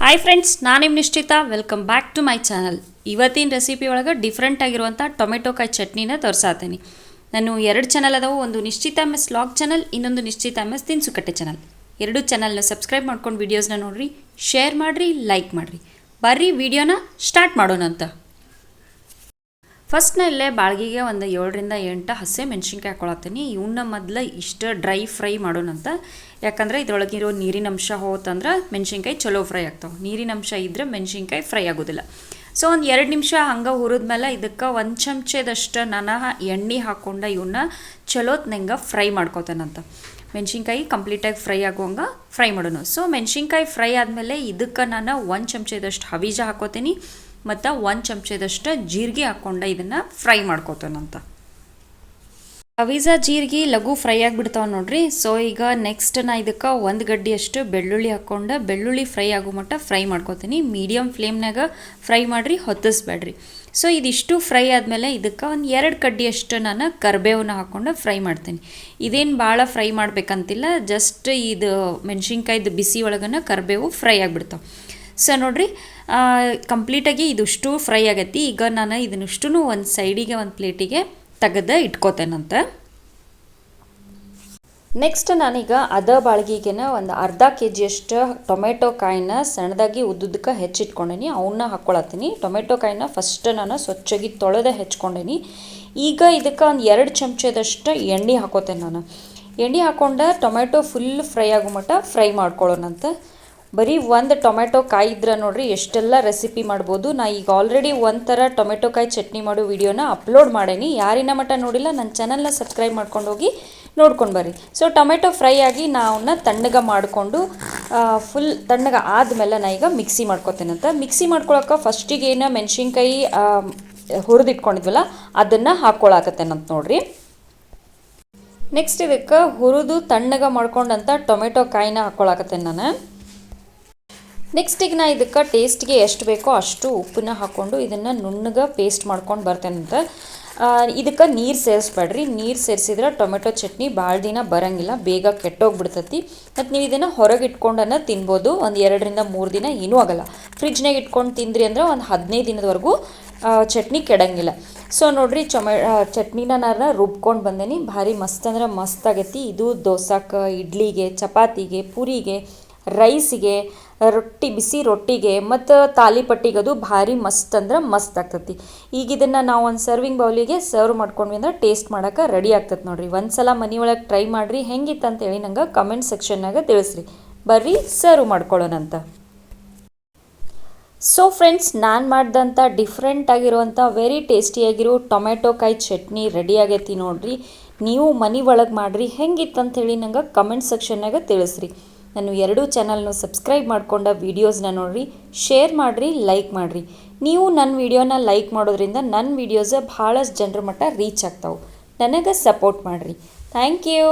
Hi friends, ನಾನು ನಿಮ್ಮ ನಿಶ್ಚಿತ. Welcome back to my channel. ಇವತ್ತಿನ ರೆಸಿಪಿ ಒಳಗೆ ಡಿಫ್ರೆಂಟ್ ಆಗಿರುವಂಥ ಟೊಮೆಟೊಕಾಯಿ ಚಟ್ನಿನ ತೋರಿಸಾತೀನಿ. ನಾನು 2 ಚಾನಲ್ ಅದಾವು. ಒಂದು ನಿಶ್ಚಿತ ಮಿಸ್ ಲಾಗ್ ಚಾನಲ್, ಇನ್ನೊಂದು ನಿಶ್ಚಿತ ಮಿಸ್ ತಿನ್ಸುಕಟ್ಟೆ ಚಾನಲ್. 2 ಚಾನಲ್ನ ಸಬ್ಸ್ಕ್ರೈಬ್ ಮಾಡ್ಕೊಂಡು ವೀಡಿಯೋಸ್ನ ನೋಡಿರಿ, ಶೇರ್ ಮಾಡಿರಿ, ಲೈಕ್ ಮಾಡಿರಿ. ಬರ್ರಿ ವಿಡಿಯೋನ ಸ್ಟಾರ್ಟ್ ಮಾಡೋಣ ಅಂತ. ಫಸ್ಟ್ನ ಇಲ್ಲೇ ಬಾಳ್ಗಿಗೆ ಒಂದು 7ರಿಂದ 8 ಹಸಿ ಮೆಣಸಿನ್ಕಾಯಿ ಹಾಕೊಳತ್ತೀನಿ. ಇವನ್ನ ಮೊದಲು ಇಷ್ಟು ಡ್ರೈ ಫ್ರೈ ಮಾಡೋಣಂತ. ಯಾಕಂದರೆ ಇದರೊಳಗಿರೋ ನೀರಿನ ಅಂಶ ಹೋತಂದ್ರೆ ಮೆಣಸಿನ್ಕಾಯಿ ಚಲೋ ಫ್ರೈ ಆಗ್ತಾವೆ. ನೀರಿನ ಅಂಶ ಇದ್ದರೆ ಮೆಣಸಿನ್ಕಾಯಿ ಫ್ರೈ ಆಗೋದಿಲ್ಲ. ಸೊ ಒಂದು 2 ನಿಮಿಷ ಹಂಗೆ ಹುರಿದ್ಮೇಲೆ ಇದಕ್ಕೆ 1 ಚಮಚದಷ್ಟು ನಾನು ಎಣ್ಣೆ ಹಾಕ್ಕೊಂಡು ಇವನ್ನ ಚಲೋತ್ನಂಗೆ ಫ್ರೈ ಮಾಡ್ಕೋತಾನಂತ. ಮೆಣಸಿನ್ಕಾಯಿ ಕಂಪ್ಲೀಟಾಗಿ ಫ್ರೈ ಆಗುವಂಗೆ ಫ್ರೈ ಮಾಡೋಣ. ಸೊ ಮೆಣಸಿನ್ಕಾಯಿ ಫ್ರೈ ಆದಮೇಲೆ ಇದಕ್ಕೆ ನಾನು 1 ಚಮಚದಷ್ಟು ಹವೀಜ ಹಾಕೋತೀನಿ ಮತ್ತು 1 ಚಮಚದಷ್ಟು ಜೀರಿಗೆ ಹಾಕ್ಕೊಂಡು ಇದನ್ನು ಫ್ರೈ ಮಾಡ್ಕೋತಾನಂತ. ಹವೀಜ ಜೀರಿಗೆ ಲಘು ಫ್ರೈ ಆಗಿಬಿಡ್ತಾವೆ ನೋಡ್ರಿ. ಸೊ ಈಗ ನೆಕ್ಸ್ಟ್ ನಾ ಇದಕ್ಕೆ 1 ಗಡ್ಡಿಯಷ್ಟು ಬೆಳ್ಳುಳ್ಳಿ ಹಾಕ್ಕೊಂಡು ಬೆಳ್ಳುಳ್ಳಿ ಫ್ರೈ ಆಗೋ ಮಟ್ಟ ಫ್ರೈ ಮಾಡ್ಕೋತೀನಿ. ಮೀಡಿಯಮ್ ಫ್ಲೇಮ್ನಾಗ ಫ್ರೈ ಮಾಡಿರಿ, ಹೊತ್ತಿಸ್ಬೇಡ್ರಿ. ಸೊ ಇದಿಷ್ಟು ಫ್ರೈ ಆದಮೇಲೆ ಇದಕ್ಕೆ ಒಂದು 2 ಕಡ್ಡಿಯಷ್ಟು ನಾನು ಕರಿಬೇವನ್ನ ಹಾಕ್ಕೊಂಡು ಫ್ರೈ ಮಾಡ್ತೀನಿ. ಇದೇನು ಭಾಳ ಫ್ರೈ ಮಾಡಬೇಕಂತಿಲ್ಲ, ಜಸ್ಟ್ ಇದು ಮೆಣಸಿನ್ಕಾಯ್ದು ಬಿಸಿ ಒಳಗನ ಕರಿಬೇವು ಫ್ರೈ ಆಗಿಬಿಡ್ತಾವೆ. ಸೊ ನೋಡಿರಿ, ಕಂಪ್ಲೀಟಾಗಿ ಇದಿಷ್ಟು ಫ್ರೈ ಆಗೈತಿ. ಈಗ ನಾನು ಇದನ್ನಿಷ್ಟು ಒಂದು ಸೈಡಿಗೆ ಒಂದು ಪ್ಲೇಟಿಗೆ ತೆಗೆದು ಇಟ್ಕೋತೇನಂತ. ನೆಕ್ಸ್ಟ್ ನಾನೀಗ ಅದ ಬಾಳ್ಗಿಗೆನ ಒಂದು ಅರ್ಧ ಕೆಜಿಯಷ್ಟು ಟೊಮೆಟೊ ಕಾಯಿನ ಸಣ್ಣದಾಗಿ ಉದ್ದುದಕ್ಕೆ ಹೆಚ್ಚಿಟ್ಕೊಂಡೇನಿ. ಅವನ್ನ ಹಾಕ್ಕೊಳತ್ತೀನಿ. ಟೊಮೆಟೊ ಕಾಯಿನ ಫಸ್ಟ್ ನಾನು ಸ್ವಚ್ಛಾಗಿ ತೊಳೆದ ಹೆಚ್ಕೊಂಡೇನಿ. ಈಗ ಇದಕ್ಕೆ ಒಂದು 2 ಚಮಚದಷ್ಟು ಎಣ್ಣೆ ಹಾಕೋತೇನೆ ನಾನು. ಎಣ್ಣೆ ಹಾಕ್ಕೊಂಡು ಟೊಮೆಟೊ ಫುಲ್ ಫ್ರೈ ಆಗೋ ಮಟ್ಟ ಫ್ರೈ ಮಾಡ್ಕೊಳ್ಳೋಣಂತ. ಬರೀ ಒಂದು ಟೊಮೆಟೊ ಕಾಯಿ ಇದ್ರೆ ನೋಡಿರಿ ಎಷ್ಟೆಲ್ಲ ರೆಸಿಪಿ ಮಾಡ್ಬೋದು. ನಾ ಈಗ ಆಲ್ರೆಡಿ ಒಂಥರ ಟೊಮೆಟೊ ಕಾಯಿ ಚಟ್ನಿ ಮಾಡೋ ವಿಡಿಯೋನ ಅಪ್ಲೋಡ್ ಮಾಡೇನಿ. ಯಾರಿನ ಮಟ್ಟ ನೋಡಿಲ್ಲ ನನ್ನ ಚಾನಲ್ನ ಸಬ್ಸ್ಕ್ರೈಬ್ ಮಾಡ್ಕೊಂಡು ಹೋಗಿ ನೋಡ್ಕೊಂಡು ಬರ್ರಿ. ಸೊ ಟೊಮೆಟೊ ಫ್ರೈ ಆಗಿ ನಾವನ್ನ ತಣ್ಣಗೆ ಮಾಡಿಕೊಂಡು ಫುಲ್ ತಣ್ಣಗೆ ಆದಮೇಲೆ ನಾ ಈಗ ಮಿಕ್ಸಿ ಮಾಡ್ಕೊತೇನಂತ. ಮಿಕ್ಸಿ ಮಾಡ್ಕೊಳಕ್ಕೆ ಫಸ್ಟಿಗೆ ಏನು ಮೆಣಸಿನ್ಕಾಯಿ ಹುರಿದಿಟ್ಕೊಂಡಿದ್ವಲ್ಲ ಅದನ್ನು ಹಾಕ್ಕೊಳಕತ್ತೇನಂತ ನೋಡ್ರಿ. ನೆಕ್ಸ್ಟ್ ಇದಕ್ಕೆ ಹುರಿದು ತಣ್ಣಗೆ ಮಾಡ್ಕೊಂಡಂಥ ಟೊಮೆಟೊ ಕಾಯಿನ ಹಾಕ್ಕೊಳಕತ್ತೇನೆ ನಾನು. ನೆಕ್ಸ್ಟ್ ಈಗ ನಾ ಇದಕ್ಕೆ ಟೇಸ್ಟ್ಗೆ ಎಷ್ಟು ಬೇಕೋ ಅಷ್ಟು ಉಪ್ಪನ್ನ ಹಾಕ್ಕೊಂಡು ಇದನ್ನು ನುಣ್ಣಗೆ ಪೇಸ್ಟ್ ಮಾಡ್ಕೊಂಡು ಬರ್ತೇನಂತ. ಇದಕ್ಕೆ ನೀರು ಸೇರಿಸ್ಬೇಡ್ರಿ. ನೀರು ಸೇರಿಸಿದ್ರೆ ಟೊಮೆಟೊ ಚಟ್ನಿ ಭಾಳ ದಿನ ಬರೋಂಗಿಲ್ಲ, ಬೇಗ ಕೆಟ್ಟೋಗ್ಬಿಡ್ತೈತಿ. ಮತ್ತು ನೀವು ಇದನ್ನು ಹೊರಗೆ ಇಟ್ಕೊಂಡನ್ನು ತಿನ್ಬೋದು. ಒಂದು 2ರಿಂದ 3 ದಿನ ಏನೂ ಆಗೋಲ್ಲ. ಫ್ರಿಜ್ನಾಗ ಇಟ್ಕೊಂಡು ತಿಂದ್ರಿ ಅಂದ್ರೆ ಒಂದು 15 ದಿನದವರೆಗೂ ಚಟ್ನಿ ಕೆಡಂಗಿಲ್ಲ. ಸೊ ನೋಡಿರಿ, ಚಟ್ನಿನ ನಾನು ರುಬ್ಕೊಂಡು ಬಂದೇನಿ. ಭಾರಿ ಮಸ್ತ್ ಅಂದ್ರೆ ಮಸ್ತ್ ಆಗೈತಿ. ಇದು ದೋಸೆಗೆ, ಇಡ್ಲಿಗೆ, ಚಪಾತಿಗೆ, ಪೂರಿಗೆ, ರೈಸಿಗೆ, ಬಿಸಿ ರೊಟ್ಟಿಗೆ ಮತ್ತು ತಾಲಿಪಟ್ಟಿಗೆ ಅದು ಭಾರಿ ಮಸ್ತ್ ಅಂದ್ರೆ ಮಸ್ತ್ ಆಗ್ತೈತಿ. ಈಗ ಇದನ್ನು ನಾವು ಒಂದು ಸರ್ವಿಂಗ್ ಬೌಲಿಗೆ ಸರ್ವ್ ಮಾಡ್ಕೊಂಡ್ವಿ ಅಂದ್ರೆ ಟೇಸ್ಟ್ ಮಾಡೋಕೆ ರೆಡಿ ಆಗ್ತದೆ ನೋಡಿರಿ. ಒಂದು ಸಲ ಮನೆಯೊಳಗೆ ಟ್ರೈ ಮಾಡಿರಿ, ಹೆಂಗಿತ್ತು ಅಂತೇಳಿ ನಂಗೆ ಕಮೆಂಟ್ ಸೆಕ್ಷನ್ನಾಗ ತಿಳಿಸ್ರಿ. ಬರ್ರಿ ಸರ್ವ್ ಮಾಡ್ಕೊಳ್ಳೋಣಂತ. ಸೊ ಫ್ರೆಂಡ್ಸ್, ನಾನು ಮಾಡಿದಂಥ ಡಿಫ್ರೆಂಟ್ ಆಗಿರುವಂಥ ವೆರಿ ಟೇಸ್ಟಿಯಾಗಿರೋ ಟೊಮೆಟೊ ಕಾಯಿ ಚಟ್ನಿ ರೆಡಿ ಆಗೈತಿ ನೋಡಿರಿ. ನೀವು ಮನೆ ಒಳಗೆ ಮಾಡಿರಿ, ಹೆಂಗಿತ್ತು ಅಂಥೇಳಿ ನಂಗೆ ಕಮೆಂಟ್ ಸೆಕ್ಷನ್ನಾಗ ತಿಳಿಸ್ರಿ. ನಾನು 2 ಚಾನಲ್ನು ಸಬ್ಸ್ಕ್ರೈಬ್ ಮಾಡ್ಕೊಂಡ ವೀಡಿಯೋಸ್ನ ನೋಡಿರಿ, ಶೇರ್ ಮಾಡಿರಿ, ಲೈಕ್ ಮಾಡಿರಿ. ನೀವು ನನ್ನ ವೀಡಿಯೋನ ಲೈಕ್ ಮಾಡೋದ್ರಿಂದ ನನ್ನ ವೀಡಿಯೋಸ್ ಭಾಳಷ್ಟು ಜನರ ಮಟ್ಟ ರೀಚ್ ಆಗ್ತಾವೆ. ನನಗೆ ಸಪೋರ್ಟ್ ಮಾಡಿರಿ. Thank you.